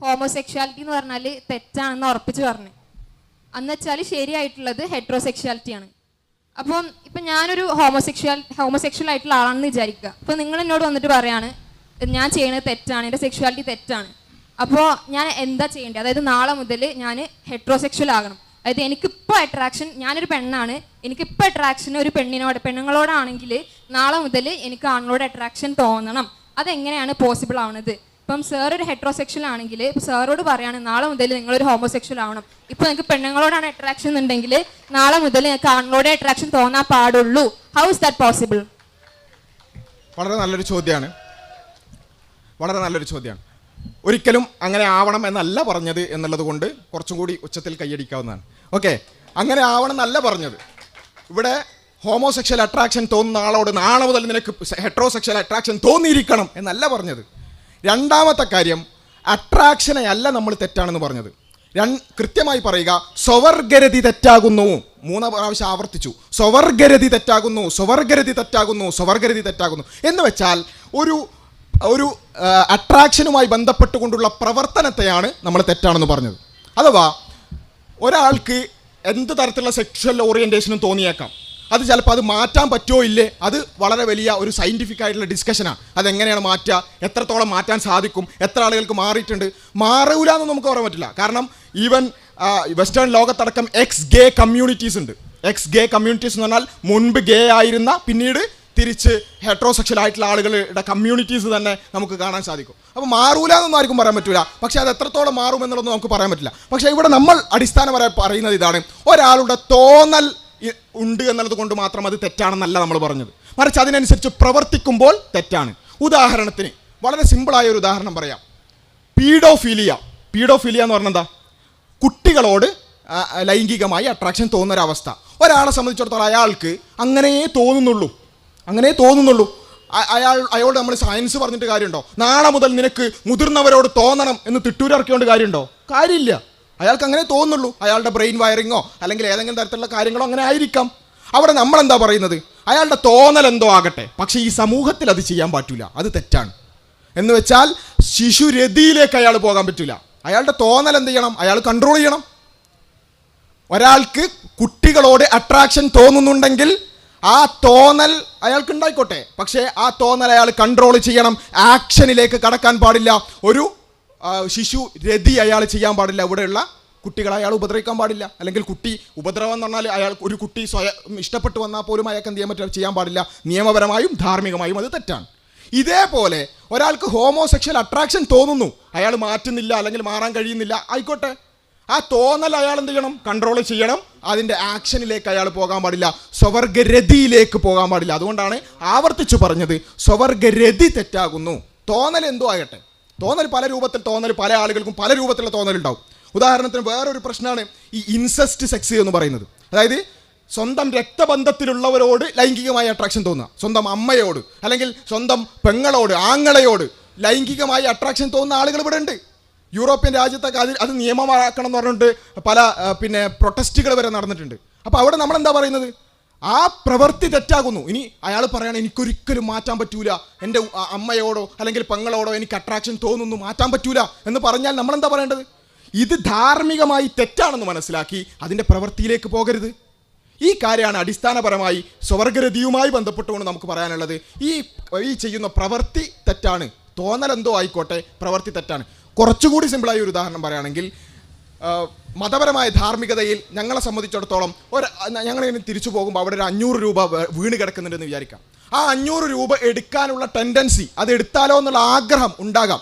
Homosexuality എന്ന് പറഞ്ഞാൽ തെറ്റാണെന്ന് ഉറപ്പിച്ച് പറഞ്ഞു. അന്ന് വെച്ചാൽ ശരിയായിട്ടുള്ളത് ഹെട്രോസെക്ഷുവാലിറ്റിയാണ്. അപ്പം ഇപ്പം ഞാനൊരു ഹോമോസെക്ഷൽ ആയിട്ടുള്ള ആളാണെന്ന് വിചാരിക്കുക. അപ്പോൾ നിങ്ങൾ എന്നോട് വന്നിട്ട് പറയാണ് ഞാൻ ചെയ്യുന്നത് തെറ്റാണ്, എൻ്റെ സെക്ഷുവാലിറ്റി തെറ്റാണ്. അപ്പോൾ ഞാൻ എന്താ ചെയ്യേണ്ടത്? അതായത് നാളെ മുതൽ ഞാൻ ഹെട്രോസെക്ഷൽ ആകണം. അതായത് എനിക്കിപ്പോൾ അട്രാക്ഷൻ, ഞാനൊരു പെണ്ണാണ്, എനിക്കിപ്പോൾ അട്രാക്ഷൻ ഒരു പെണ്ണുങ്ങളോടാണെങ്കിൽ നാളെ മുതൽ എനിക്ക് ആണിനോട് അട്രാക്ഷൻ തോന്നണം. അതെങ്ങനെയാണ് പോസിബിൾ ആവുന്നത്? ഇപ്പം സാർ ഒരു ഹെട്രോസെക്ഷൽ ആണെങ്കിൽ സാറോട് പറയാണ് നാളെ മുതൽ നിങ്ങളൊരു ഹോമോസെക്ഷൽ ആവണം. ഇപ്പോൾ നിങ്ങൾക്ക് പെണ്ണുങ്ങളോടാണ് അട്രാക്ഷൻ എന്നുണ്ടെങ്കിൽ നാളെ മുതൽ നിങ്ങൾക്ക് ആണിനോട് അട്രാക്ഷൻ തോന്നാൻ പാടുള്ളൂ. How is that possible? വളരെ നല്ലൊരു ചോദ്യമാണ്. ഒരിക്കലും അങ്ങനെ ആവണം എന്നല്ല പറഞ്ഞത് എന്നുള്ളത് കൊണ്ട് കുറച്ചും കൂടി ഉച്ചത്തിൽ കൈയടിക്കാവുന്നതാണ്. ഓക്കെ, അങ്ങനെ ആവണം എന്നല്ല പറഞ്ഞത്. ഇവിടെ ഹോമോസെക്ഷൽ അട്രാക്ഷൻ തോന്നുന്ന ആളോട് നാളെ മുതൽ നിനക്ക് ഹെട്രോസെക്ഷൽ അട്രാക്ഷൻ തോന്നിയിരിക്കണം എന്നല്ല പറഞ്ഞത്. രണ്ടാമത്തെ കാര്യം, അട്രാക്ഷനെ അല്ല നമ്മൾ തെറ്റാണെന്ന് പറഞ്ഞത്. കൃത്യമായി പറയുക, സ്വവർഗരതി തെറ്റാകുന്നു. 3 പ്രാവശ്യം ആവർത്തിച്ചു. സ്വവർഗരതി തെറ്റാകുന്നു എന്ന് വെച്ചാൽ ഒരു അട്രാക്ഷനുമായി ബന്ധപ്പെട്ടുകൊണ്ടുള്ള പ്രവർത്തനത്തെയാണ് നമ്മൾ തെറ്റാണെന്ന് പറഞ്ഞത്. അഥവാ ഒരാൾക്ക് എന്ത് തരത്തിലുള്ള സെക്ഷൽ ഓറിയൻറ്റേഷനും തോന്നിയേക്കാം. അത് ചിലപ്പോൾ അത് മാറ്റാൻ പറ്റുമോ ഇല്ലേ, അത് വളരെ വലിയ ഒരു സയൻറ്റിഫിക് ആയിട്ടുള്ള ഡിസ്കഷനാണ്. അതെങ്ങനെയാണ് മാറ്റുക, എത്രത്തോളം മാറ്റാൻ സാധിക്കും, എത്ര ആളുകൾക്ക് മാറിയിട്ടുണ്ട്, മാറൂല എന്ന് നമുക്ക് പറയാൻ പറ്റില്ല. കാരണം ഈവൻ വെസ്റ്റേൺ ലോകത്തടക്കം എക്സ് ഗേ കമ്മ്യൂണിറ്റീസ് ഉണ്ട്. എക്സ് ഗേ കമ്മ്യൂണിറ്റീസ് എന്ന് പറഞ്ഞാൽ മുൻപ് ഗേ ആയിരുന്ന പിന്നീട് തിരിച്ച് ഹെട്രോസെക്ഷൽ ആയിട്ടുള്ള ആളുകളുടെ കമ്മ്യൂണിറ്റീസ് തന്നെ നമുക്ക് കാണാൻ സാധിക്കും. അപ്പോൾ മാറൂല എന്നൊന്നും ആർക്കും പറയാൻ പറ്റില്ല. പക്ഷേ അത് എത്രത്തോളം മാറും എന്നുള്ളതൊന്നും നമുക്ക് പറയാൻ പറ്റില്ല. പക്ഷേ ഇവിടെ നമ്മൾ അടിസ്ഥാനപരമായി പറയുന്നത് ഇതാണ്, ഒരാളുടെ തോന്നൽ ഉണ്ട് എന്നുള്ളത് കൊണ്ട് മാത്രം അത് തെറ്റാണെന്നല്ല നമ്മൾ പറഞ്ഞത്. മറിച്ച് അതിനനുസരിച്ച് പ്രവർത്തിക്കുമ്പോൾ തെറ്റാണ്. ഉദാഹരണത്തിന് വളരെ സിമ്പിളായ ഒരു ഉദാഹരണം പറയാം. പീഡോഫീലിയ എന്ന് പറഞ്ഞാൽ എന്താ? കുട്ടികളോട് ലൈംഗികമായി അട്രാക്ഷൻ തോന്നുന്നൊരവസ്ഥ. ഒരാളെ സംബന്ധിച്ചിടത്തോളം അയാൾക്ക് അങ്ങനെ തോന്നുന്നുള്ളൂ. അയാളോട് നമ്മൾ സയൻസ് പറഞ്ഞിട്ട് കാര്യമുണ്ടോ? നാളെ മുതൽ നിനക്ക് മുതിർന്നവരോട് തോന്നണം എന്ന് തിട്ടൂരിറക്കിയോണ്ട് കാര്യമുണ്ടോ? കാര്യമില്ല. അയാൾക്ക് അങ്ങനെ തോന്നുള്ളൂ. അയാളുടെ ബ്രെയിൻ വയറിങ്ങോ അല്ലെങ്കിൽ ഏതെങ്കിലും തരത്തിലുള്ള കാര്യങ്ങളോ അങ്ങനെ ആയിരിക്കാം. അവിടെ നമ്മളെന്താ പറയുന്നത്? അയാളുടെ തോന്നൽ എന്തോ ആകട്ടെ, പക്ഷേ ഈ സമൂഹത്തിൽ അത് ചെയ്യാൻ പറ്റില്ല, അത് തെറ്റാണ്. എന്ന് വെച്ചാൽ ശിശുരതിയിലേക്ക് അയാൾ പോകാൻ പറ്റില്ല. അയാളുടെ തോന്നൽ എന്ത് ചെയ്യണം? അയാൾ കൺട്രോൾ ചെയ്യണം. ഒരാൾക്ക് കുട്ടികളോട് അട്രാക്ഷൻ തോന്നുന്നുണ്ടെങ്കിൽ ആ തോന്നൽ അയാൾക്ക് ഉണ്ടായിക്കോട്ടെ, പക്ഷേ ആ തോന്നൽ അയാൾ കൺട്രോൾ ചെയ്യണം. ആക്ഷനിലേക്ക് കടക്കാൻ പാടില്ല. ഒരു ശിശു രതി അയാൾ ചെയ്യാൻ പാടില്ല. ഇവിടെയുള്ള കുട്ടികളെ അയാൾ ഉപദ്രവിക്കാൻ പാടില്ല. അല്ലെങ്കിൽ കുട്ടി ഉപദ്രവം എന്ന് പറഞ്ഞാൽ അയാൾ ഒരു കുട്ടി സ്വയം ഇഷ്ടപ്പെട്ട് വന്നാൽ പോലും അയാൾക്ക് എന്ത് ചെയ്യാൻ പറ്റില്ല, ചെയ്യാൻ പാടില്ല. നിയമപരമായും ധാർമ്മികമായും അത് തെറ്റാണ്. ഇതേപോലെ ഒരാൾക്ക് ഹോമോസെക്ഷൽ അട്രാക്ഷൻ തോന്നുന്നു, അയാൾ മാറ്റുന്നില്ല അല്ലെങ്കിൽ മാറാൻ കഴിയുന്നില്ല, ആയിക്കോട്ടെ. ആ തോന്നൽ അയാൾ എന്ത് ചെയ്യണം? കൺട്രോൾ ചെയ്യണം. അതിൻ്റെ ആക്ഷനിലേക്ക് അയാൾ പോകാൻ പാടില്ല, സ്വവർഗരതിയിലേക്ക് പോകാൻ പാടില്ല. അതുകൊണ്ടാണ് ആവർത്തിച്ചു പറഞ്ഞത് സ്വവർഗരതി തെറ്റാകുന്നു. തോന്നൽ എന്തോ ആകട്ടെ, തോന്നൽ പല പല ആളുകൾക്കും പല രൂപത്തിലുള്ള തോന്നലുണ്ടാവും. ഉദാഹരണത്തിന് വേറൊരു പ്രശ്നമാണ് ഈ ഇൻസെസ്റ്റ് സെക്സ് എന്ന് പറയുന്നത്. അതായത് സ്വന്തം രക്തബന്ധത്തിലുള്ളവരോട് ലൈംഗികമായ അട്രാക്ഷൻ തോന്നുക, സ്വന്തം അമ്മയോട് അല്ലെങ്കിൽ സ്വന്തം പെങ്ങളോട് ആങ്ങളയോട് ലൈംഗികമായ അട്രാക്ഷൻ തോന്നുന്ന ആളുകൾ ഇവിടെ ഉണ്ട്. യൂറോപ്യൻ രാജ്യത്തൊക്കെ അത് നിയമമാക്കണം എന്ന് പറഞ്ഞിട്ട് പല പ്രൊട്ടസ്റ്റുകൾ വരെ നടന്നിട്ടുണ്ട്. അപ്പോൾ അവിടെ നമ്മളെന്താ പറയുന്നത്? ആ പ്രവൃത്തി തെറ്റാകുന്നു. ഇനി അയാൾ പറയുകയാണ് എനിക്കൊരിക്കലും മാറ്റാൻ പറ്റൂല, എൻ്റെ അമ്മയോടോ അല്ലെങ്കിൽ പെങ്ങളോടോ എനിക്ക് അട്രാക്ഷൻ തോന്നുന്നു, മാറ്റാൻ പറ്റൂല എന്ന് പറഞ്ഞാൽ നമ്മളെന്താ പറയേണ്ടത്? ഇത് ധാർമ്മികമായി തെറ്റാണെന്ന് മനസ്സിലാക്കി അതിൻ്റെ പ്രവൃത്തിയിലേക്ക് പോകരുത്. ഈ കാര്യമാണ് അടിസ്ഥാനപരമായി സ്വവർഗരതിയുമായി ബന്ധപ്പെട്ടുകൊണ്ട് നമുക്ക് പറയാനുള്ളത്. ഈ ചെയ്യുന്ന പ്രവൃത്തി തെറ്റാണ്. തോന്നൽ എന്തോ ആയിക്കോട്ടെ, പ്രവൃത്തി തെറ്റാണ്. കുറച്ചുകൂടി സിമ്പിളായി ഒരു ഉദാഹരണം പറയുകയാണെങ്കിൽ, മതപരമായ ധാർമ്മികതയിൽ ഞങ്ങളെ സംബന്ധിച്ചിടത്തോളം ഞങ്ങളിങ്ങനെ തിരിച്ചു പോകുമ്പോൾ അവിടെ ഒരു 500 രൂപ വീണ് കിടക്കുന്നുണ്ടെന്ന് വിചാരിക്കാം. ആ 500 രൂപ എടുക്കാനുള്ള ടെൻഡൻസി, അത് എടുത്താലോ എന്നുള്ള ആഗ്രഹം ഉണ്ടാകാം.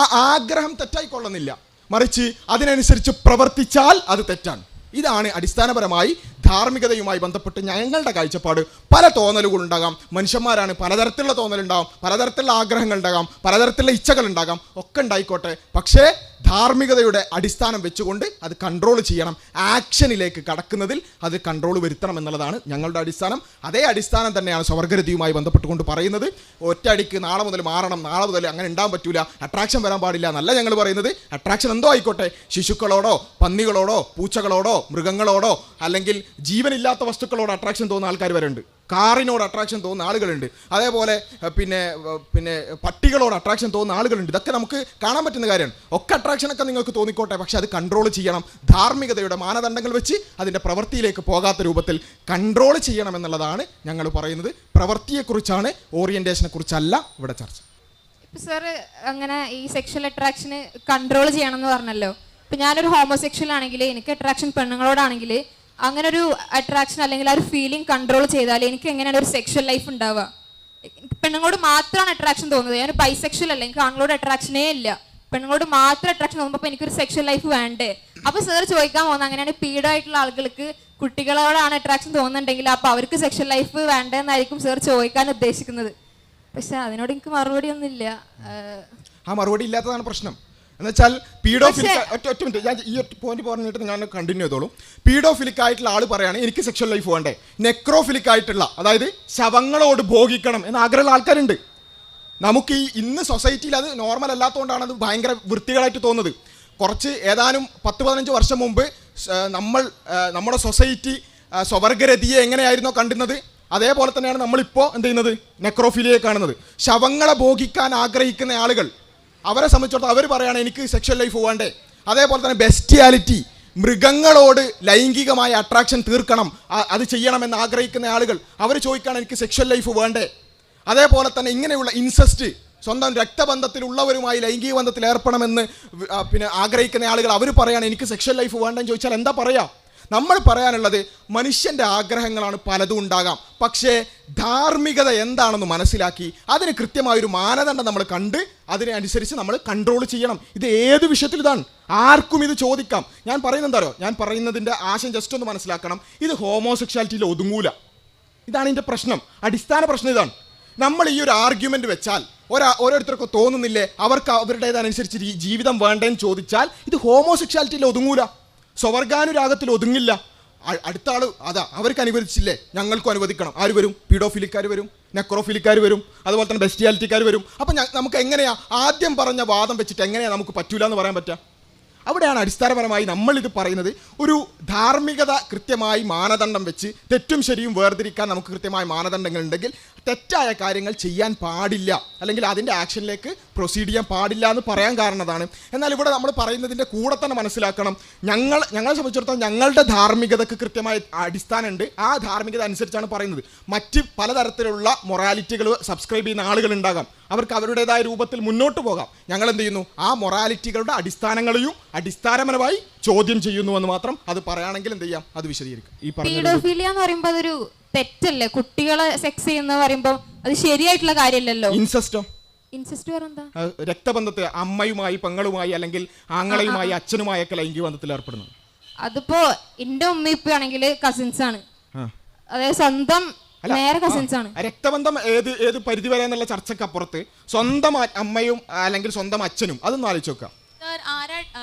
ആ ആഗ്രഹം തെറ്റായിക്കൊള്ളുന്നില്ല, മറിച്ച് അതിനനുസരിച്ച് പ്രവർത്തിച്ചാൽ അത് തെറ്റാണ്. ഇതാണ് അടിസ്ഥാനപരമായി ധാർമ്മികതയുമായി ബന്ധപ്പെട്ട് ഞങ്ങളുടെ കാഴ്ചപ്പാട്. പല തോന്നലുകളുണ്ടാകാം, മനുഷ്യന്മാരാണ്, പലതരത്തിലുള്ള തോന്നലുണ്ടാകാം, പലതരത്തിലുള്ള ആഗ്രഹങ്ങൾ ഉണ്ടാകാം, പലതരത്തിലുള്ള ഇച്ഛകൾ ഉണ്ടാകാം, ഒക്കെ ഉണ്ടായിക്കോട്ടെ. പക്ഷേ ധാർമ്മികതയുടെ അടിസ്ഥാനം വെച്ചുകൊണ്ട് അത് കൺട്രോൾ ചെയ്യണം. ആക്ഷനിലേക്ക് കടക്കുന്നതിൽ അത് കൺട്രോൾ വരുത്തണം എന്നുള്ളതാണ് ഞങ്ങളുടെ അടിസ്ഥാനം. അതേ അടിസ്ഥാനം തന്നെയാണ് സ്വവർഗരതിയുമായി ബന്ധപ്പെട്ടുകൊണ്ട് പറയുന്നത്. ഒറ്റയടിക്ക് നാളെ മുതൽ മാറണം, നാളെ മുതൽ അങ്ങനെ ഉണ്ടാകാൻ പറ്റൂല, അട്രാക്ഷൻ വരാൻ പാടില്ല എന്നല്ല ഞങ്ങൾ പറയുന്നത്. അട്രാക്ഷൻ എന്തോ ആയിക്കോട്ടെ, ശിശുക്കളോടോ പന്നികളോടോ പൂച്ചകളോടോ മൃഗങ്ങളോടോ അല്ലെങ്കിൽ ജീവനില്ലാത്ത വസ്തുക്കളോട് അട്രാക്ഷൻ തോന്നുന്ന ആൾക്കാർ വരെ ഉണ്ട്, കാറിനോട് അട്രാക്ഷൻ തോന്നുന്ന ആളുകളുണ്ട്, അതേപോലെ പിന്നെ പട്ടികളോട് അട്രാക്ഷൻ തോന്നുന്ന ആളുകളുണ്ട്. ഇതൊക്കെ നമുക്ക് കാണാൻ പറ്റുന്ന കാര്യമാണ്. ഒക്കെ അട്രാക്ഷനൊക്കെ നിങ്ങൾക്ക് തോന്നിക്കോട്ടെ, പക്ഷെ അത് കൺട്രോൾ ചെയ്യണം. ധാർമ്മികതയുടെ മാനദണ്ഡങ്ങൾ വെച്ച് അതിൻ്റെ പ്രവൃത്തിയിലേക്ക് പോകാത്ത രൂപത്തിൽ കൺട്രോൾ ചെയ്യണം എന്നുള്ളതാണ് ഞങ്ങൾ പറയുന്നത്. പ്രവൃത്തിയെക്കുറിച്ചാണ്, ഓറിയൻറ്റേഷനെ കുറിച്ചല്ല ഇവിടെ ചർച്ച. ഇപ്പം സാറ് അങ്ങനെ ഈ സെക്ഷൽ അട്രാക്ഷന് കൺട്രോൾ ചെയ്യണം എന്ന് പറഞ്ഞല്ലോ. ഇപ്പം ഞാനൊരു ഹോമോസെക്ഷൽ ആണെങ്കിൽ എനിക്ക് അട്രാക്ഷൻ പെണ്ണുങ്ങളോടാണെങ്കിൽ അങ്ങനെ ഒരു അട്രാക്ഷൻ അല്ലെങ്കിൽ ആ ഒരു ഫീലിംഗ് കൺട്രോൾ ചെയ്താൽ എനിക്ക് എങ്ങനെയാണ് ഒരു സെക്ഷൽ ലൈഫ് ഉണ്ടാവുക? പെണ്ണുങ്ങളോട് മാത്രമാണ് അട്രാക്ഷൻ തോന്നുന്നത്. ഞാൻ ബൈസെക്ഷൽ അല്ല, എനിക്ക് ആണുങ്ങളോട് അട്രാക്ഷനേ ഇല്ല. പെണ്ണുങ്ങളോട് മാത്രം അട്രാക്ഷൻ തോന്നുമ്പോൾ എനിക്കൊരു സെക്ഷൽ ലൈഫ് വേണ്ടേ? അപ്പോൾ സാർ ചോദിക്കാൻ പോകുന്നത്, അങ്ങനെയാണ് പീഡായിട്ടുള്ള ആളുകൾക്ക് കുട്ടികളോടാണ് അട്രാക്ഷൻ തോന്നുന്നുണ്ടെങ്കിൽ അപ്പോൾ അവർക്ക് സെക്ഷൽ ലൈഫ് വേണ്ടെന്നായിരിക്കും സാർ ചോദിക്കാൻ ഉദ്ദേശിക്കുന്നത്. പക്ഷെ അതിനോട് എനിക്ക് മറുപടി ഒന്നുമില്ല. ആ മറുപടി ഇല്ലാത്തതാണ് പ്രശ്നം. എന്നുവെച്ചാൽ ഒറ്റ മിനിറ്റ്, ഞാൻ ഈ പോയിന്റ് പറഞ്ഞിട്ട് ഞാൻ കണ്ടിന്യൂ ചെയ്തോളൂ. പീഡോഫിലിക് ആയിട്ടുള്ള ആൾ പറയാണ് എനിക്ക് സെക്ഷൽ ലൈഫ് വേണ്ടേ. നെക്രോഫിലിക് ആയിട്ടുള്ള, അതായത് ശവങ്ങളോട് ഭോഗിക്കണം എന്ന് ആഗ്രഹമുള്ള ആൾക്കാരുണ്ട്. നമുക്ക് ഈ ഇന്ന് സൊസൈറ്റിയിൽ അത് നോർമൽ അല്ലാത്തതുകൊണ്ടാണ് അത് ഭയങ്കര വൃത്തികളായിട്ട് തോന്നുന്നത്. കുറച്ച് ഏതാനും 10-15 വർഷം മുമ്പ് നമ്മുടെ സൊസൈറ്റി സ്വവർഗരതിയെ എങ്ങനെയായിരുന്നോ കണ്ടുന്നത്, അതേപോലെ തന്നെയാണ് നമ്മളിപ്പോൾ എന്ത് ചെയ്യുന്നത്, നെക്രോഫിലിയെ കാണുന്നത്. ശവങ്ങളെ ഭോഗിക്കാൻ ആഗ്രഹിക്കുന്ന ആളുകൾ, അവരെ സംബന്ധിച്ചിടത്തോളം അവർ പറയുകയാണ് എനിക്ക് സെക്ഷൽ ലൈഫ് വേണ്ടേ. അതേപോലെ തന്നെ ബെസ്റ്റിയാലിറ്റി, മൃഗങ്ങളോട് ലൈംഗികമായ അട്രാക്ഷൻ തീർക്കണം, അത് ചെയ്യണമെന്ന് ആഗ്രഹിക്കുന്ന ആളുകൾ അവർ ചോദിക്കുകയാണ് എനിക്ക് സെക്ഷൽ ലൈഫ് വേണ്ടേ. അതേപോലെ തന്നെ ഇങ്ങനെയുള്ള ഇൻസെസ്റ്റ്, സ്വന്തം രക്തബന്ധത്തിലുള്ളവരുമായി ലൈംഗിക ബന്ധത്തിൽ ഏർപ്പെടണമെന്ന് ആഗ്രഹിക്കുന്ന ആളുകൾ അവർ പറയുകയാണ് എനിക്ക് സെക്ഷൽ ലൈഫ് വേണ്ടെന്ന് ചോദിച്ചാൽ എന്താ പറയുക? നമ്മൾ പറയാനുള്ളത് മനുഷ്യൻ്റെ ആഗ്രഹങ്ങളാണ് പലതും ഉണ്ടാകാം, പക്ഷേ ധാർമ്മികത എന്താണെന്ന് മനസ്സിലാക്കി അതിന് കൃത്യമായൊരു മാനദണ്ഡം നമ്മൾ കണ്ട് അതിനനുസരിച്ച് നമ്മൾ കൺട്രോൾ ചെയ്യണം. ഇത് ഏത് വിഷയത്തിൽ ഇതാണ്, ആർക്കും ഇത് ചോദിക്കാം. ഞാൻ പറയുന്നത് എന്താ, ഞാൻ പറയുന്നതിൻ്റെ ആശയം ജസ്റ്റ് ഒന്ന് മനസ്സിലാക്കണം. ഇത് ഹോമോസെക്ഷാലിറ്റിയിൽ ഒതുങ്ങൂല. ഇതാണ് ഇതിൻ്റെ പ്രശ്നം, അടിസ്ഥാന പ്രശ്നം ഇതാണ്. നമ്മൾ ഈ ഒരു ആർഗ്യുമെൻ്റ് വെച്ചാൽ ഓരോരുത്തർക്കും തോന്നുന്നില്ലേ അവർക്ക് അവരുടേതനുസരിച്ച് ജീവിതം വേണ്ടതെന്ന് ചോദിച്ചാൽ ഇത് ഹോമോസെക്ഷാലിറ്റിയിൽ ഒതുങ്ങൂല, സ്വവർഗാനുരാഗത്തിൽ ഒതുങ്ങില്ല. അടുത്ത ആൾ അതാ അവർക്ക് അനുവദിച്ചില്ലേ ഞങ്ങൾക്കും അനുവദിക്കണം. ആര് വരും? പീഡോഫിലിക്കാർ വരും, നെക്രോഫിലിക്കാർ വരും, അതുപോലെ തന്നെ ബെസ്റ്റിയാലിറ്റിക്കാർ വരും. അപ്പം നമുക്ക് എങ്ങനെയാ ആദ്യം പറഞ്ഞ വാദം വെച്ചിട്ട് എങ്ങനെയാണ് നമുക്ക് പറ്റൂല എന്ന് പറയാൻ പറ്റുക? അവിടെയാണ് അടിസ്ഥാനപരമായി നമ്മളിത് പറയുന്നത്. ഒരു ധാർമ്മികത കൃത്യമായി മാനദണ്ഡം വെച്ച് തെറ്റും ശരിയും വേർതിരിക്കാൻ നമുക്ക് കൃത്യമായ മാനദണ്ഡങ്ങൾ ഉണ്ടെങ്കിൽ തെറ്റായ കാര്യങ്ങൾ ചെയ്യാൻ പാടില്ല, അല്ലെങ്കിൽ അതിൻ്റെ ആക്ഷനിലേക്ക് പ്രൊസീഡ് ചെയ്യാൻ പാടില്ല എന്ന് പറയാൻ കാരണതാണ്. എന്നാൽ ഇവിടെ നമ്മൾ പറയുന്നതിൻ്റെ കൂടെ തന്നെ മനസ്സിലാക്കണം, ഞങ്ങളെ സംബന്ധിച്ചിടത്തോളം ഞങ്ങളുടെ ധാർമ്മികതയ്ക്ക് കൃത്യമായ അടിസ്ഥാനമുണ്ട്. ആ ധാർമ്മികത അനുസരിച്ചാണ് പറയുന്നത്. മറ്റ് പലതരത്തിലുള്ള മൊറാലിറ്റികൾ സബ്സ്ക്രൈബ് ചെയ്യുന്ന ആളുകൾ ഉണ്ടാകാം, അവർക്ക് അവരുടേതായ രൂപത്തിൽ മുന്നോട്ട് പോകാം. ഞങ്ങൾ എന്ത് ചെയ്യുന്നു, ആ മൊറാലിറ്റികളുടെ അടിസ്ഥാനങ്ങളെയും അടിസ്ഥാനപരമായി ചോദ്യം ചെയ്യുന്നു എന്ന് മാത്രം. അത് പറയുകയാണെങ്കിൽ എന്ത് ചെയ്യാം, അത് വിശദീകരിക്കും. ഈ പീഡോഫിലിയ എന്ന് പറയുമ്പോൾ അതൊരു തെറ്റല്ലേ? കുട്ടികളെ സെക്സ് ചെയ്യുന്ന പറയുമ്പോൾ അത് ശരിയായിട്ടുള്ള കാര്യമല്ലല്ലോ. ഇൻസെസ്റ്റ് പറഞ്ഞാ രക്തബന്ധത്തിൽ അമ്മയുമായി പെങ്ങളുമായി അല്ലെങ്കിൽ ആങ്ങളയുമായി അച്ഛനുമായൊക്കെ ലൈംഗിക ബന്ധത്തിൽ ഏർപ്പെടുന്നത്. അതിപ്പോ എന്റെ ഉമ്മ ഇപ്പൊ ആണെങ്കിൽ കസിൻസ് ആണ്, അതായത് സ്വന്തം നേരെ കസിൻസ് ആണ്. രക്തബന്ധം ഏത് പരിധി വരെ എന്നുള്ള ചർച്ചക്കപ്പുറത്ത് സ്വന്തം അമ്മയും അല്ലെങ്കിൽ സ്വന്തം അച്ഛനും അതൊന്നും ആലോചിച്ച് നോക്കാം. ആരാ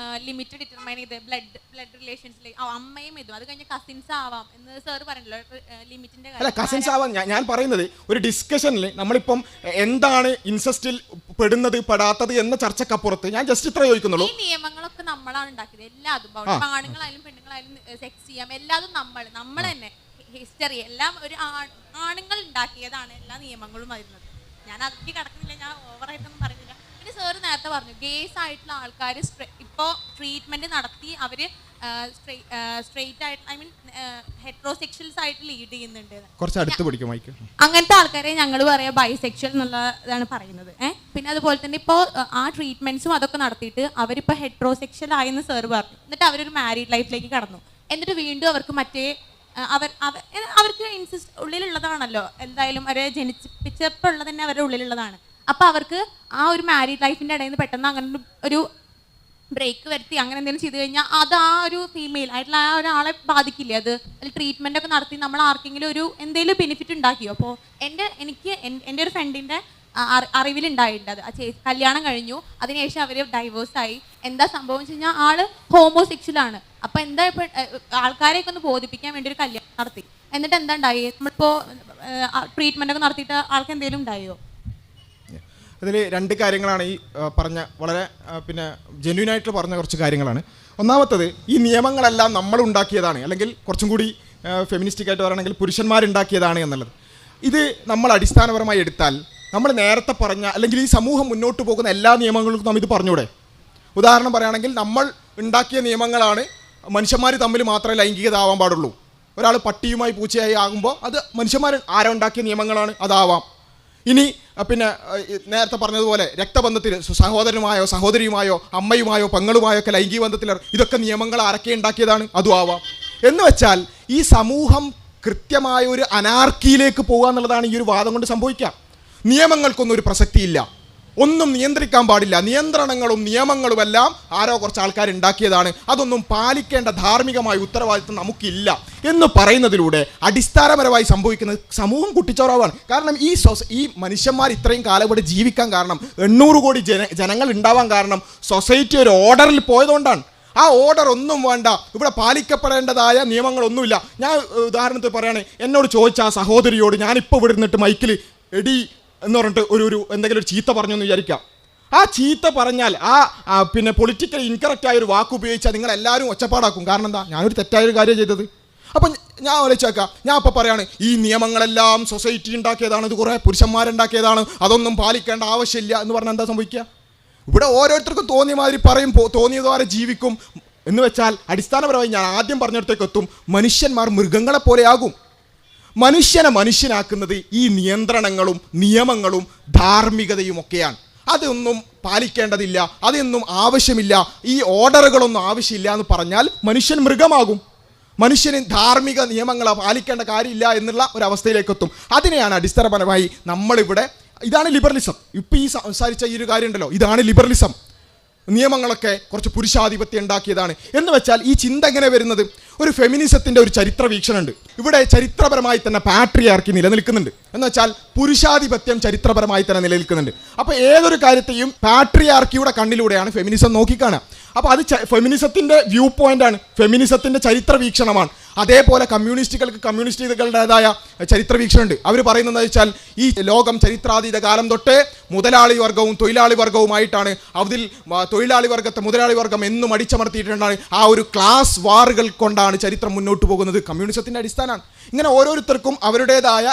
ലിമിറ്റ് ഡിറ്റർമൈൻ ചെയ്ത് ബ്ലഡ് റിലേഷൻസിലേക്ക് അമ്മയും ഇതും അത് കഴിഞ്ഞ കസിൻസ് ആവാം എന്ന് സാർ പറഞ്ഞല്ലോ. ലിമിറ്റിന്റെ അല്ല, കസിൻസ് ആവാം. ഞാൻ പറയുന്നത് ഒരു ഡിസ്കഷനിൽ നമ്മളിപ്പം എന്താണ് ഇൻസെസ്റ്റിൽ പെടുന്നത് പെടാത്തത് എന്ന ചർച്ചക്കപ്പുറത്ത് ഞാൻ ജസ്റ്റ് ഇത്ര ചോദിക്കുന്നുള്ളൂ. ഈ നിയമങ്ങളൊക്കെ നമ്മളാണ് ഉണ്ടാക്കിയത്. എല്ലാതും ആണുങ്ങളായാലും പെണ്ണുങ്ങളായാലും സെക്സ് ചെയ്യാം, എല്ലാതും നമ്മൾ തന്നെ ഹിസ്റ്ററി എല്ലാം ഒരു ആണുങ്ങൾ ഉണ്ടാക്കിയതാണ് എല്ലാ നിയമങ്ങളും വരുന്നത്. ഞാൻ അതിലേക്ക് കടക്കുന്നില്ല, ഞാൻ ഓവറായിട്ടൊന്നും പറയുന്നില്ല. പിന്നെ സാറ് നേരത്തെ പറഞ്ഞു ഗേസ് ആയിട്ടുള്ള ആൾക്കാർ ഇപ്പോൾ ട്രീറ്റ്മെന്റ് നടത്തി അവർ സ്ട്രെയിറ്റ് ആയിട്ട് ഐ മീൻ ഹെറ്ററോസെക്ഷൽസ് ആയിട്ട് ലീഡ് ചെയ്യുന്നുണ്ട്. കുറച്ച് അടുത്ത് പിടിക്കും മൈക്ക്. അങ്ങനത്തെ ആൾക്കാരെ ഞങ്ങൾ പറയാ ബൈസെക്ഷൽ എന്നുള്ളതാണ് പറയുന്നത്. പിന്നെ അതുപോലെ തന്നെ ഇപ്പോൾ ആ ട്രീറ്റ്മെന്റ്സും അതൊക്കെ നടത്തിയിട്ട് അവരിപ്പോൾ ഹെറ്ററോസെക്ഷൽ ആയെന്ന് സാറ് പറഞ്ഞു. എന്നിട്ട് അവരൊരു മാരീഡ് ലൈഫിലേക്ക് കടന്നു. എന്നിട്ട് വീണ്ടും അവർക്ക് മറ്റേ അവർക്ക് ഉള്ളിലുള്ളതാണല്ലോ, എന്തായാലും അവരെ ജനിപ്പിച്ചപ്പോൾ ഉള്ളത് തന്നെ അവരുടെ ഉള്ളിലുള്ളതാണ്. അപ്പോൾ അവർക്ക് ആ ഒരു മാരീഡ് ലൈഫിൻ്റെ ഇടയിൽ നിന്ന് പെട്ടെന്ന് അങ്ങനെ ഒരു ബ്രേക്ക് വരുത്തി അങ്ങനെ എന്തെങ്കിലും ചെയ്ത് കഴിഞ്ഞാൽ അത് ആ ഒരു ഫീമെയിൽ ആയിട്ടുള്ള ആ ഒരാളെ ബാധിക്കില്ലേ? അത് അതിൽ ട്രീറ്റ്മെൻ്റ് ഒക്കെ നടത്തി നമ്മൾ ആർക്കെങ്കിലും ഒരു എന്തെങ്കിലും ബെനിഫിറ്റ് ഉണ്ടാക്കിയോ? അപ്പോൾ എൻ്റെ ഒരു ഫ്രണ്ടിൻ്റെ അറിവിലുണ്ടായിട്ടുണ്ട്. അത് കല്യാണം കഴിഞ്ഞു, അതിനുശേഷം അവർ ഡൈവേഴ്സായി. എന്താ സംഭവം വെച്ച് കഴിഞ്ഞാൽ ആള് ഹോമോസെക്ഷലാണ്. അപ്പോൾ എന്താ ഇപ്പോൾ ആൾക്കാരെയൊക്കെ ഒന്ന് ബോധിപ്പിക്കാൻ വേണ്ടി ഒരു കല്യാണം നടത്തി. എന്നിട്ട് എന്താ ഉണ്ടായി? നമ്മളിപ്പോൾ ട്രീറ്റ്മെൻ്റ് ഒക്കെ നടത്തിയിട്ട് ആൾക്ക് എന്തെങ്കിലും ഉണ്ടായോ? ഇതിൽ രണ്ട് കാര്യങ്ങളാണ് ഈ പറഞ്ഞ, വളരെ ജെന്യൂനായിട്ട് പറഞ്ഞ കുറച്ച് കാര്യങ്ങളാണ്. ഒന്നാമത്തത്, ഈ നിയമങ്ങളെല്ലാം നമ്മൾ ഉണ്ടാക്കിയതാണ്, അല്ലെങ്കിൽ കുറച്ചും കൂടി ഫെമിനിസ്റ്റിക്കായിട്ട് പറയുകയാണെങ്കിൽ പുരുഷന്മാരുണ്ടാക്കിയതാണ് എന്നുള്ളത്. ഇത് നമ്മൾ അടിസ്ഥാനപരമായി എടുത്താൽ നമ്മൾ നേരത്തെ പറഞ്ഞ അല്ലെങ്കിൽ ഈ സമൂഹം മുന്നോട്ട് പോകുന്ന എല്ലാ നിയമങ്ങൾക്കും നാം ഇത് പറഞ്ഞൂടെ? ഉദാഹരണം പറയുകയാണെങ്കിൽ നമ്മൾ ഉണ്ടാക്കിയ നിയമങ്ങളാണ് മനുഷ്യന്മാർ തമ്മിൽ മാത്രമേ ലൈംഗികത ആവാൻ പാടുള്ളൂ. ഒരാൾ പട്ടിയുമായി പൂച്ചയായി ആകുമ്പോൾ അത് മനുഷ്യന്മാർ ആരുണ്ടാക്കിയ നിയമങ്ങളാണ്, അതാവാം. ഇനി പിന്നെ നേരത്തെ പറഞ്ഞതുപോലെ രക്തബന്ധത്തിൽ സഹോദരനുമായോ സഹോദരിയുമായോ അമ്മയുമായോ പെങ്ങളുമായോ ഒക്കെ ലൈംഗിക ബന്ധത്തിൽ ഇതൊക്കെ നിയമങ്ങൾ ആരൊക്കെ ഉണ്ടാക്കിയതാണ്, അതും ആവാം. എന്ന് വെച്ചാൽ ഈ സമൂഹം കൃത്യമായ ഒരു അനാർക്കിയിലേക്ക് പോകുക എന്നുള്ളതാണ് ഈ ഒരു വാദം കൊണ്ട് സംഭവിക്കുക. നിയമങ്ങൾക്കൊന്നും ഒരു പ്രസക്തിയില്ല, ഒന്നും നിയന്ത്രിക്കാൻ പാടില്ല, നിയന്ത്രണങ്ങളും നിയമങ്ങളുമെല്ലാം ആരോ കുറച്ച് ആൾക്കാർ ഉണ്ടാക്കിയതാണ്, അതൊന്നും പാലിക്കേണ്ട ധാർമ്മികമായ ഉത്തരവാദിത്വം നമുക്കില്ല എന്ന് പറയുന്നതിലൂടെ അടിസ്ഥാനപരമായി സംഭവിക്കുന്നത് സമൂഹം കുട്ടിച്ചോറാവാണ്. കാരണം ഈ മനുഷ്യന്മാർ ഇത്രയും കാലം ഇവിടെ ജീവിക്കാൻ കാരണം 800 കോടി ജനങ്ങൾ ഉണ്ടാവാൻ കാരണം സൊസൈറ്റി ഒരു ഓർഡറിൽ പോയതുകൊണ്ടാണ്. ആ ഓർഡർ ഒന്നും വേണ്ട, ഇവിടെ പാലിക്കപ്പെടേണ്ടതായ നിയമങ്ങളൊന്നുമില്ല. ഞാൻ ഉദാഹരണത്തിന് പറയുകയാണ്, എന്നോട് ചോദിച്ച ആ സഹോദരിയോട് ഞാനിപ്പോൾ ഇവിടെ ഇരുന്നിട്ട് മൈക്കിൽ എടി എന്ന് പറഞ്ഞിട്ട് ഒരു എന്തെങ്കിലും ഒരു ചീത്ത പറഞ്ഞെന്ന് വിചാരിക്കാം. ആ ചീത്ത പറഞ്ഞാൽ പിന്നെ പൊളിറ്റിക്കൽ ഇൻകറക്റ്റ് ആയ ഒരു വാക്ക് ഉപയോഗിച്ചാൽ നിങ്ങളെല്ലാവരും ഒച്ചപ്പാടാക്കും. കാരണം എന്താ, ഞാനൊരു തെറ്റായൊരു കാര്യം ചെയ്തത്. അപ്പം ഞാൻ ആലോചിച്ചേക്കാം, ഞാൻ അപ്പോൾ പറയാണ് ഈ നിയമങ്ങളെല്ലാം സൊസൈറ്റി ഉണ്ടാക്കിയതാണ്, ഇത് കുറേ പുരുഷന്മാരുണ്ടാക്കിയതാണ്, അതൊന്നും പാലിക്കേണ്ട ആവശ്യമില്ല എന്ന് പറഞ്ഞാൽ എന്താ സംഭവിക്കുക? ഇവിടെ ഓരോരുത്തർക്കും തോന്നിയ മാതിരി പറയും, തോന്നിയതുവരെ ജീവിക്കും. എന്ന് വെച്ചാൽ അടിസ്ഥാനപരമായി ഞാൻ ആദ്യം പറഞ്ഞിടത്തേക്ക് എത്തും, മനുഷ്യന്മാർ മൃഗങ്ങളെ പോലെയാകും. മനുഷ്യനെ മനുഷ്യനാക്കുന്നത് ഈ നിയന്ത്രണങ്ങളും നിയമങ്ങളും ധാർമ്മികതയും ഒക്കെയാണ്. അതൊന്നും പാലിക്കേണ്ടതില്ല, അതൊന്നും ആവശ്യമില്ല, ഈ ഓർഡറുകളൊന്നും ആവശ്യമില്ല എന്ന് പറഞ്ഞാൽ മനുഷ്യൻ മൃഗമാകും. മനുഷ്യന് ധാർമ്മിക നിയമങ്ങൾ പാലിക്കേണ്ട കാര്യമില്ല എന്നുള്ള ഒരവസ്ഥയിലേക്ക് എത്തും. അതിനെയാണ് അടിസ്ഥാനപരമായി നമ്മളിവിടെ, ഇതാണ് ലിബറലിസം. ഇപ്പോൾ ഈ സംസാരിച്ച ഈ ഒരു കാര്യം ഉണ്ടല്ലോ, ഇതാണ് ലിബറലിസം. നിയമങ്ങളൊക്കെ കുറച്ച് പുരുഷാധിപത്യം ഉണ്ടാക്കിയതാണ് എന്ന് വെച്ചാൽ ഈ ചിന്ത എങ്ങനെ വരുന്നത്? ഒരു ഫെമിനിസത്തിൻ്റെ ഒരു ചരിത്ര വീക്ഷണമുണ്ട്. ഇവിടെ ചരിത്രപരമായി തന്നെ പാട്രിയാർക്കി നിലനിൽക്കുന്നുണ്ട്. എന്ന് വെച്ചാൽ പുരുഷാധിപത്യം ചരിത്രപരമായി തന്നെ നിലനിൽക്കുന്നുണ്ട്. അപ്പോൾ ഏതൊരു കാര്യത്തെയും പാട്രിയാർക്കിയുടെ കണ്ണിലൂടെയാണ് ഫെമിനിസം നോക്കിക്കാണുക. അപ്പോൾ അത് ഫെമിനിസത്തിൻ്റെ വ്യൂ പോയിൻ്റാണ്, ഫെമിനിസത്തിൻ്റെ ചരിത്ര വീക്ഷണമാണ്. അതേപോലെ കമ്മ്യൂണിസ്റ്റുകളുടേതായ ചരിത്ര വീക്ഷണമുണ്ട്. അവർ പറയുന്നത് വെച്ചാൽ ഈ ലോകം ചരിത്രാതീത കാലം തൊട്ടേ മുതലാളി വർഗവും തൊഴിലാളി വർഗവുമായിട്ടാണ്. അതിൽ തൊഴിലാളി വർഗത്തെ മുതലാളി വർഗം എന്നും അടിച്ചമർത്തിയിട്ടുണ്ടാണ്. ആ ഒരു ക്ലാസ് വാറുകൾ കൊണ്ടാണ് ചരിത്രം മുന്നോട്ട് പോകുന്നത്. കമ്മ്യൂണിസത്തിൻ്റെ അടിസ്ഥാനമാണ്. ഇങ്ങനെ ഓരോരുത്തർക്കും അവരുടേതായ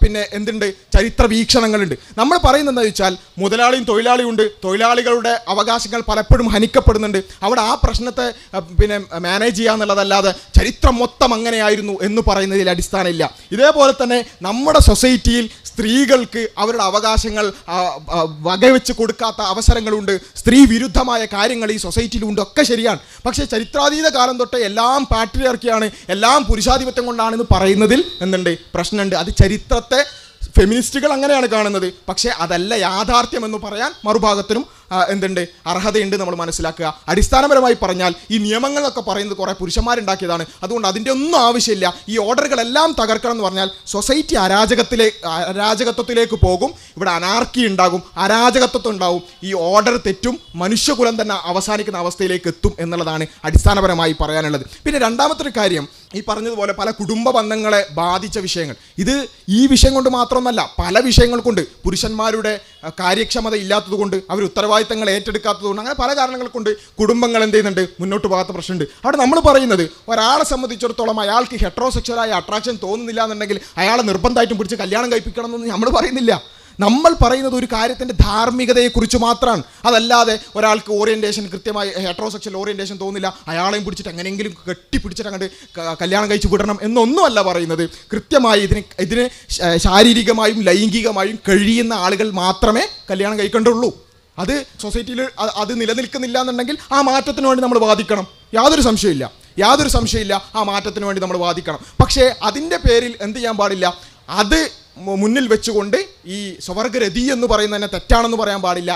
പിന്നെ എന്തുണ്ട്, ചരിത്ര വീക്ഷണങ്ങളുണ്ട്. നമ്മൾ പറയുന്നത് എന്താ വെച്ചാൽ മുതലാളിയും തൊഴിലാളിയും ഉണ്ട്, തൊഴിലാളികളുടെ അവകാശങ്ങൾ പലപ്പോഴും ഹനിക്കപ്പെടുന്നുണ്ട്. അവിടെ ആ പ്രശ്നത്തെ പിന്നെ മാനേജ് ചെയ്യാന്നുള്ളതല്ലാതെ ചരിത്രം മൊത്തം അങ്ങനെയായിരുന്നു എന്ന് പറയുന്നതിൽ അടിസ്ഥാനമില്ല. ഇതേപോലെ തന്നെ നമ്മുടെ സൊസൈറ്റിയിൽ സ്ത്രീകൾക്ക് അവരുടെ അവകാശങ്ങൾ വകവെച്ച് കൊടുക്കാത്ത അവസരങ്ങളുണ്ട്, സ്ത്രീ വിരുദ്ധമായ കാര്യങ്ങൾ ഈ സൊസൈറ്റിയിലുണ്ട്, ഒക്കെ ശരിയാണ്. പക്ഷേ ചരിത്രാതീത കാലം തൊട്ട് എല്ലാം പാട്രിയാർക്കിയാണ്, എല്ലാം പുരുഷാധിപത്യം കൊണ്ടാണെന്ന് പറയുന്നതിൽ എന്തുണ്ട്, പ്രശ്നമുണ്ട്. അത് ചരിത്രത്തെ ഫെമിനിസ്റ്റുകൾ അങ്ങനെയാണ് കാണുന്നത്. പക്ഷേ അതല്ല യാഥാർത്ഥ്യം എന്ന് പറയാൻ മറുഭാഗത്തിനും എന്തുണ്ട്, അർഹതയുണ്ട്. നമ്മൾ മനസ്സിലാക്കുക. അടിസ്ഥാനപരമായി പറഞ്ഞാൽ ഈ നിയമങ്ങളൊക്കെ പറയുന്നത് കുറേ പുരുഷന്മാരുണ്ടാക്കിയതാണ്, അതുകൊണ്ട് അതിൻ്റെ ഒന്നും ആവശ്യമില്ല. ഈ ഓർഡറുകളെല്ലാം തകർക്കണം എന്ന് പറഞ്ഞാൽ സൊസൈറ്റി അരാജകത്വത്തിലേക്ക് പോകും. ഇവിടെ അനാർക്കി ഉണ്ടാകും, അരാജകത്വം ഉണ്ടാവും, ഈ ഓർഡർ തെറ്റും, മനുഷ്യകുലം തന്നെ അവസാനിക്കുന്ന അവസ്ഥയിലേക്ക് എത്തും എന്നുള്ളതാണ് അടിസ്ഥാനപരമായി പറയാനുള്ളത്. പിന്നെ രണ്ടാമത്തെ ഒരു കാര്യം, ഈ പറഞ്ഞതുപോലെ പല കുടുംബ ബന്ധങ്ങളെ ബാധിച്ച വിഷയങ്ങൾ. ഇത് ഈ വിഷയം കൊണ്ട് മാത്രമൊന്നല്ല, പല വിഷയങ്ങൾ കൊണ്ട്, പുരുഷന്മാരുടെ കാര്യക്ഷമത ഇല്ലാത്തത് കൊണ്ട്, അവർ ഉത്തരവാദിത്തങ്ങൾ ഏറ്റെടുക്കാത്തത് കൊണ്ട്, അങ്ങനെ പല കാരണങ്ങൾ കൊണ്ട് കുടുംബങ്ങൾ എന്ത് ചെയ്യുന്നുണ്ട്, മുന്നോട്ട് പോകാത്ത പ്രശ്നമുണ്ട്. അവിടെ നമ്മൾ പറയുന്നത് ഒരാളെ സംബന്ധിച്ചിടത്തോളം അയാൾക്ക് ഹെട്രോസെക്ഷലായ അട്രാക്ഷൻ തോന്നുന്നില്ല എന്നുണ്ടെങ്കിൽ അയാളെ നിർബന്ധമായിട്ടും പിടിച്ച് കല്യാണം കഴിപ്പിക്കണം എന്നൊന്നും നമ്മൾ പറയുന്നില്ല. നമ്മൾ പറയുന്നത് ഒരു കാര്യത്തിൻ്റെ ധാർമ്മികതയെക്കുറിച്ച് മാത്രമാണ്. അതല്ലാതെ ഒരാൾക്ക് ഓറിയൻറ്റേഷൻ കൃത്യമായി ഹെട്രോസെക്ഷൽ ഓറിയൻറ്റേഷൻ തോന്നില്ല, അയാളെയും പിടിച്ചിട്ട് എങ്ങനെയെങ്കിലും കെട്ടിപ്പിടിച്ചിട്ട് അങ്ങോട്ട് കല്യാണം കഴിച്ച് വിടണം എന്നൊന്നുമല്ല പറയുന്നത്. കൃത്യമായി ഇതിന് ശാരീരികമായും ലൈംഗികമായും കഴിയുന്ന ആളുകൾ മാത്രമേ കല്യാണം കഴിക്കേണ്ടുള്ളൂ. അത് സൊസൈറ്റിയിൽ അത് നിലനിൽക്കുന്നില്ല എന്നുണ്ടെങ്കിൽ ആ മാറ്റത്തിന് വേണ്ടി നമ്മൾ വാദിക്കണം. യാതൊരു സംശയമില്ല, ആ മാറ്റത്തിന് വേണ്ടി നമ്മൾ വാദിക്കണം. പക്ഷേ അതിൻ്റെ പേരിൽ എന്ത് ചെയ്യാൻ പാടില്ല, അത് മുന്നിൽ വെച്ചുകൊണ്ട് ഈ സ്വവർഗരതി എന്ന് പറയുന്നത് തന്നെ തെറ്റാണെന്ന് പറയാൻ പാടില്ല.